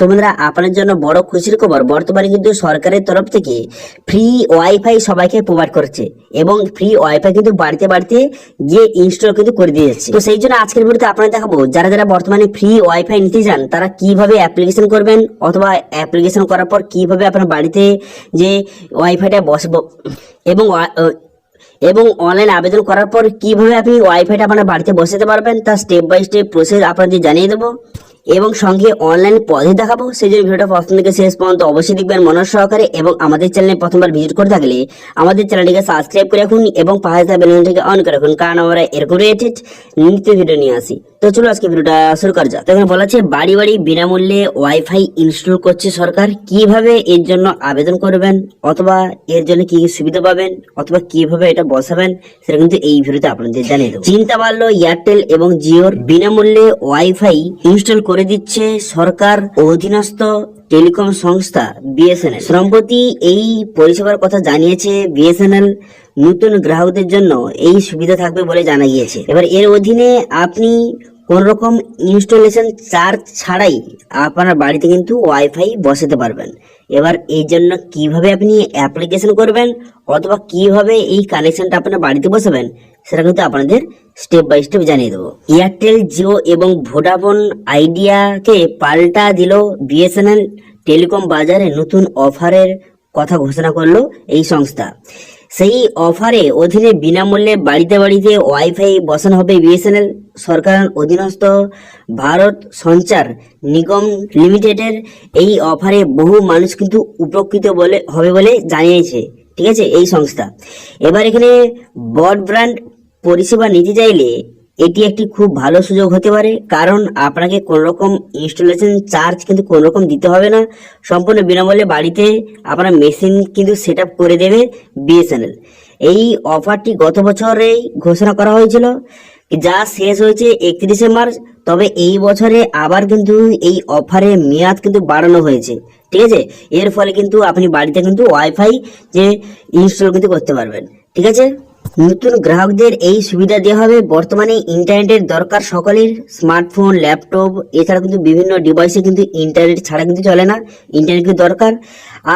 তো বন্ধুরা, আপনার জন্য বড় খুশির খবর, বর্তমানে কিন্তু সরকারের তরফ থেকে ফ্রি ওয়াইফাই সবাইকে প্রোভাইড করছে এবং ফ্রি ওয়াইফাই কিন্তু বাড়িতে বাড়িতে গিয়ে ইনস্টল কিন্তু করে দিয়ে যাচ্ছে। তো সেই জন্য আজকের ভিডিওতে আপনাদের দেখাবো যারা যারা বর্তমানে ফ্রি ওয়াইফাই নিতে চান তারা কিভাবে অ্যাপ্লিকেশন করবেন, অথবা অ্যাপ্লিকেশন করার পর কিভাবে আপনার বাড়িতে যে ওয়াইফাইটা বসবো এবং অনলাইন আবেদন করার পর কিভাবে আপনি ওয়াইফাইটা আপনার বাড়িতে বসাতে পারবেন তা স্টেপ বাই স্টেপ প্রসেস আপনাদের জানিয়ে দেবো এবং সঙ্গে অনলাইন পদ্ধতি দেখাবো। সেই জন্য ভিডিওটা প্রথম থেকে শেষ পর্যন্ত অবশ্যই দেখবেন মনোযোগ সহকারে, এবং আমাদের চ্যানেলে প্রথমবার ভিজিট করে থাকলে আমাদের চ্যানেলটিকে সাবস্ক্রাইব করে রাখুন এবং পাশে থাকা বেল আইকনটিকে অন করে রাখুন, কারণ আমরা এরকম রিলেটেড নিত্য ভিডিও নিয়ে আসি। তো চলো আজকে ভিডিওটা শুরু করা যাক। তো এখানে বলা আছে বাড়ি বাড়ি বিনামূল্যে ওয়াইফাই ইনস্টল করছে সরকার। কিভাবে এর জন্য আবেদন করবেন, অথবা এর জন্য কি কি সুবিধা পাবেন, অথবা কিভাবে এটা বসাবেন, সেটা কিন্তু এই ভিডিওতে আপনাদের জানিয়ে দেবো। চিন্তা বাড়লো এয়ারটেল এবং জিওর, বিনামূল্যে ওয়াইফাই ইনস্টল করে দিচ্ছে সরকার অধীনস্থ টেলিকম সংস্থা বিএসএনএল। সম্প্রতি এই পরিষেবার কথা জানিয়েছে বিএসএনএল। নতুন গ্রাহকদের জন্য এই সুবিধা থাকবে বলে জানা গিয়েছে। এবার এর অধীনে আপনি কোন রকম ইনস্টলেশন চার্জ ছাড়াই আপনার বাড়িতে কিন্তু ওয়াইফাই বসাতে পারবেন। এবার এই জন্য কিভাবে আপনি অ্যাপ্লিকেশন করবেন, অথবা কিভাবে এই কানেকশনটা আপনার বাড়িতে বসাবেন, সেটা কিন্তু আপনাদের স্টেপ বাই স্টেপ জানিয়ে দেবো। এয়ারটেল, জিও এবং ভোডাফোন আইডিয়াকে পাল্টা দিল বিএসএনএল। টেলিকম বাজারে নতুন অফারের কথা ঘোষণা করলো এই সংস্থা। সেই অফারে অধীনে বিনামূল্যে বাড়িতে বাড়িতে ওয়াইফাই বসানো হবে বিএসএনএল সরকার অধীনস্থ ভারত সঞ্চার নিগম লিমিটেডের। এই অফারে বহু মানুষ কিন্তু উপকৃত হবে বলে জানিয়েছে, ঠিক আছে, এই সংস্থা। এবার এখানে ব্রডব্যান্ড পরিষেবা নিতে চাইলে এটি একটি খুব ভালো সুযোগ হতে পারে, কারণ আপনাকে কোন রকম ইনস্টলেশন চার্জ কিন্তু কোন রকম দিতে হবে না। সম্পূর্ণ বিনামূল্যে বাড়িতে আপনার মেশিন কিন্তু সেট আপ করে দেবে বিএসএনএল। এই অফারটি গত বছরেই ঘোষণা করা হয়েছিল, যা শেষ হয়েছে 31শে মার্চ। তবে এই বছরে আবার কিন্তু এই অফারের মেয়াদ কিন্তু বাড়ানো হয়েছে, ঠিক আছে। এর ফলে কিন্তু আপনি বাড়িতে কিন্তু ওয়াইফাই যে ইনস্টল কিন্তু করতে পারবেন, ঠিক আছে। নতুন গ্রাহকদের এই সুবিধা দেওয়া হবে। বর্তমানে ইন্টারনেটের দরকার সকলের, স্মার্টফোন, ল্যাপটপ, এছাড়া কিন্তু বিভিন্ন ডিভাইসে কিন্তু ইন্টারনেট ছাড়া কিন্তু চলে না, ইন্টারনেট কিন্তু দরকার।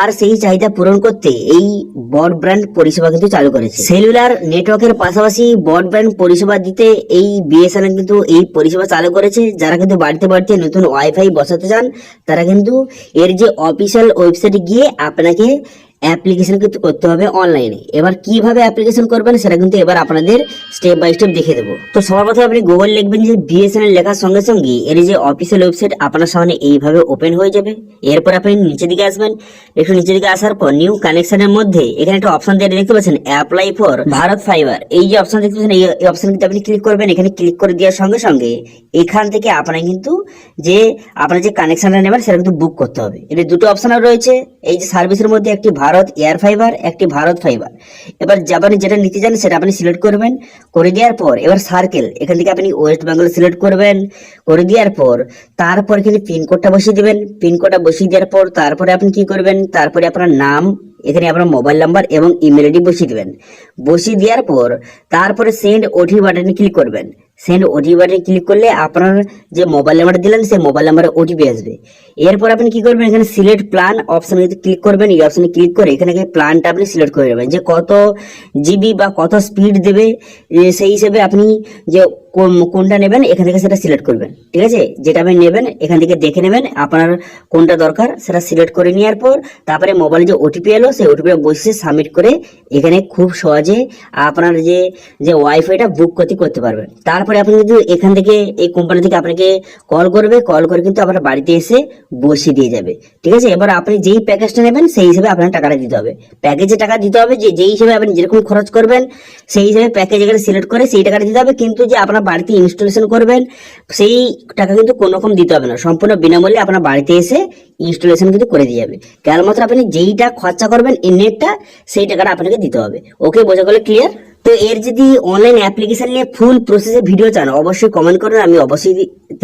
আর সেই চাহিদা পূরণ করতে এই ব্রডব্যান্ড পরিষেবা কিন্তু চালু করেছে। সেলুলার নেটওয়ার্কের পাশাপাশি ব্রডব্যান্ড পরিষেবা দিতে এই বিএসএনএল কিন্তু এই পরিষেবা চালু করেছে। যারা কিন্তু বাড়িতে বাড়িতে নতুন ওয়াইফাই বসাতে চান তারা কিন্তু এর যে অফিসিয়াল ওয়েবসাইটে গিয়ে আপনাকে অ্যাপ্লিকেশন কিন্তু করতে হবে অনলাইনে। এবার কিভাবে অ্যাপ্লিকেশন করবেন সেটা কিন্তু এবার আপনাদের স্টেপ বাই স্টেপ দেখে দেবো। তো সবার প্রথমে আপনি গুগল লিখবেন যে বিএসএনএল, লেখার সঙ্গে সঙ্গে এর যে অফিসিয়াল ওয়েবসাইট আপনার সামনে এইভাবে ওপেন হয়ে যাবে। এরপর আপনি নিচের দিকে আসবেন, একটু নিচের দিকে আসার পর নিউ কানেকশনের মধ্যে এখানে একটা অপশন দিয়ে দেখতে পাচ্ছেন অ্যাপ্লাই ফর ভারত ফাইবার। এই যে অপশন দেখতে পাচ্ছেন, এই অপশন কিন্তু আপনি ক্লিক করবেন। এখানে ক্লিক করে দেওয়ার সঙ্গে সঙ্গে এখান থেকে আপনার কিন্তু যে আপনার যে কানেকশনটা নেবেন সেটা কিন্তু বুক করতে হবে। এর দুটো অপশন রয়েছে, এই যে সার্ভিসের মধ্যে একটি ভারত এয়ার ফাইবার, একটি ভারত ফাইবার। এবার আপনি যেটা নিতে চান সেটা আপনি সিলেক্ট করবেন। করে দেওয়ার পর এবার সার্কেল, এখান থেকে আপনি ওয়েস্ট বেঙ্গল সিলেক্ট করবেন। করে দেওয়ার পর তারপর এখানে পিনকোডটা বসিয়ে দেবেন। পিনকোডটা বসিয়ে দেওয়ার পর তারপরে আপনি কি করবেন, তারপরে আপনার নাম, এখানে আপনার মোবাইল নাম্বার এবং ইমেল আইডি বসিয়ে দেবেন। বসিয়ে দেওয়ার পর তারপরে সেন্ড ওটিপি বাটনে ক্লিক করবেন। সেন্ড ওটিপি বাটনে ক্লিক করলে আপনার যে মোবাইল নাম্বার দিলেন সেই মোবাইল নাম্বারে ওটিপি আসবে। এরপর আপনি কি করবেন, এখানে সিলেক্ট প্ল্যান অপশনে ক্লিক করবেন। এই অপশনে ক্লিক করে এখানে প্ল্যানটা আপনি সিলেক্ট করে নেবেন, যে কত জিবি বা কত স্পিড দেবে, সেই হিসেবে আপনি যে কোনটা নেবেন এখান থেকে সেটা সিলেক্ট করবেন, ঠিক আছে। যেটা আপনি নেবেন এখান থেকে দেখে নেবেন আপনার কোনটা দরকার, সেটা সিলেক্ট করে নেওয়ার পর তারপরে মোবাইলে যে ওটিপি এলো সেই ওটিপিটা বসে সাবমিট করে এখানে খুব সহজে আপনার যে ওয়াইফাইটা বুক করতে পারবেন। তারপরে আপনি কিন্তু এখান থেকে এই কোম্পানি থেকে আপনাকে কল করবে, কল করে কিন্তু আপনার বাড়িতে এসে বসিয়ে দিয়ে যাবে, ঠিক আছে। এবার আপনি যেই প্যাকেজটা নেবেন সেই হিসেবে আপনার টাকাটা দিতে হবে। প্যাকেজে টাকা দিতে হবে, যেই হিসেবে আপনি যেরকম খরচ করবেন সেই হিসেবে প্যাকেজ এখানে সিলেক্ট করে সেই টাকাটা দিতে হবে। কিন্তু যে আপনার বাড়িতে ইনস্টলেশন করবেন সেই টাকা কিন্তু কোনো রকম দিতে হবে না, সম্পূর্ণ বিনামূল্যে আপনার বাড়িতে এসে ইনস্টলেশন কিন্তু করে দিয়ে যাবে। কেবলমাত্র আপনি যেইটা খরচা করবেন এই নেটটা, সেই টাকাটা আপনাকে দিতে হবে। ওকে, বোঝা গেল? ক্লিয়ার? তো এর যদি অনলাইন অ্যাপ্লিকেশন নিয়ে ফুল প্রসেসে ভিডিও চান অবশ্যই কমেন্ট করুন, আমি অবশ্যই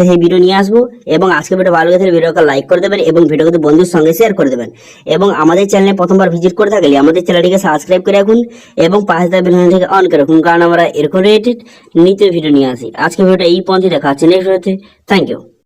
সেই ভিডিও নিয়ে আসবো। এবং আজকে ভিডিও ভালো লাগে ভিডিওকে লাইক করে দেবেন এবং ভিডিওকে বন্ধুর সঙ্গে শেয়ার করে দেবেন। এবং আমাদের চ্যানেলে প্রথমবার ভিজিট করে থাকলে আমাদের চ্যানেলটিকে সাবস্ক্রাইব করে রাখুন এবং পাশে থাকা বেল আইকনটিকে অন করে রাখুন, কারণ আমরা এরকম রিলেটেড নিত্য ভিডিও নিয়ে আসি। আজকে ভিডিওটা এই পর্যন্ত, দেখা হচ্ছে নেক্সট ভিডিওতে। Thank you.